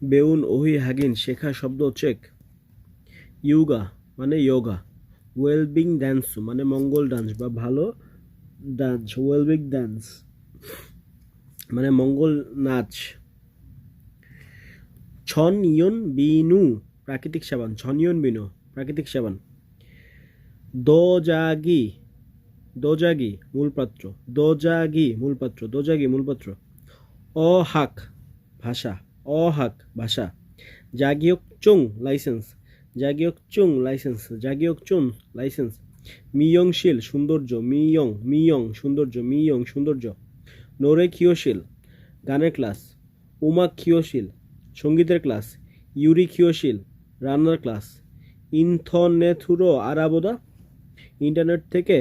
বেউন ওহি হাগিন শেখা শব্দ চেক। ইয়োগা মানে যোগা। ওয়েলবিং ডান্স মানে মঙ্গল ডান্স বা ভালো ডান্স। ওয়েলবিং ডান্স মানে মঙ্গল নাচ। ছন ইয়ন বিনু প্রাকৃতিক সাবান। ছন ইয়ন বিনু প্রাকৃতিক সাবান। দোজাগি দোজাগি মূলপাত্র। দোজাগি মূলপাত্র। দোজাগি মূলপাত্র। অহাক ভাষা। অহাক ভাষা। জাগিয়ক চুং লাইসেন্স। জাগিয়ক চুং লাইসেন্স। জাগিয়ক চুং লাইসেন্স। মিয়ংশীল সৌন্দর্য। মিয়ং সৌন্দর্য। মিয়ং সৌন্দর্য। নোরে কিয়শীল গানের ক্লাস। উমা কিয়শীল সঙ্গীতের ক্লাস। ইউরি কিয়শীল রান্নার ক্লাস। ইন্থনেথুরো আরাবোদা ইন্টারনেট থেকে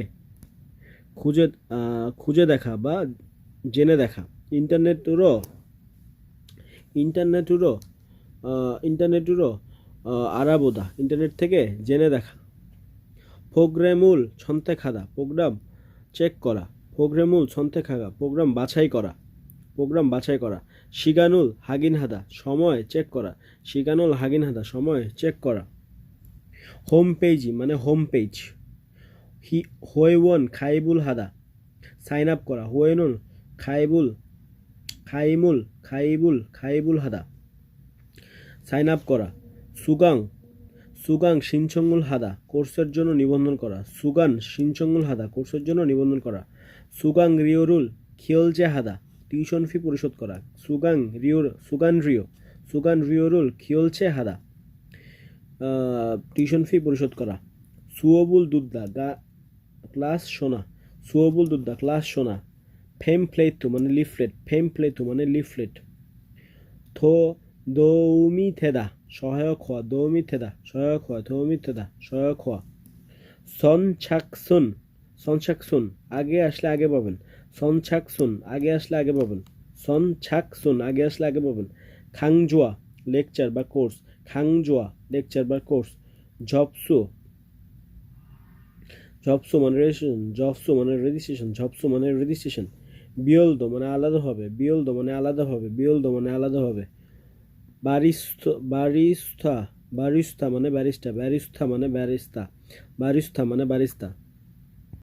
খুঁজে দেখা বা জেনে দেখা। ইন্টারনেটুরো ইন্টারনেটুরো ইন্টারনেটুরো আরাবোদা ইন্টারনেট থেকে জেনে দেখা। প্রোগ্রামুল ছন্তেখাদা প্রোগ্রাম চেক করা। প্রোগ্রামুল ছন্তেখাদা প্রোগ্রাম বাছাই করা। প্রোগ্রাম বাছাই করা। শিগানুল হাগিনহাদা সময় চেক করা। শিগানুল হাগিনহাদা সময় চেক করা। হোম পেজি মানে হোম পেজ। হোয়েওন খাইবুল হাদা সাইন আপ করা। হোয়েনুল খাইবুল হাদা সাইন আপ করা। সুগাং সিনচঙ্গুল হাদা কোর্সের জন্য নিবন্ধন করা। সুগান সিনচঙ্গুল হাদা কোর্সের জন্য নিবন্ধন করা। সুগাং রিওরুল খিয়লচে হাদা টিউশন ফি পরিশোধ করা। সুগান রিওরুল খিয়লচে হাদা টিউশন ফি পরিশোধ করা। সুয়বুল দুদ্দা ক্লাস শোনা। সুয়বুল দুদ্দা ক্লাস শোনা। ফেমপ্লেটু মানে লিফলেট। ফেমপ্লেটু মানে লিফলেট। দৌমি থেদা সহায়ক হওয়া। দৌমি থেদা সহায়ক হওয়া। দৌমি থেদা সহায়ক হওয়া। সনছাকসুন আগে আসলে আগে পাবেন। সনছাকসুন আগে আসলে আগে পাবেন। সনছাকসুন আগে আসলে আগে পাবেন। খাংজুয়া লেকচার বা কোর্স। খাংজুয়া লেকচার বা কোর্স। ঝপসু মানে রেজিস্ট্রেশন। ঝপসু মানে রেজিস্ট্রেশন। ঝপসু মানে রেজিস্ট্রেশন। বিয়লদো মানে আলাদা হবে। বিয়লদো মানে আলাদা হবে। বিয়লদো মানে আলাদা হবে। বারিস্তা মানে ব্যারিস্টা। ব্যারিস্তা মানে ব্যারিস্তা। বারিস্তা মানে বারিস্তা।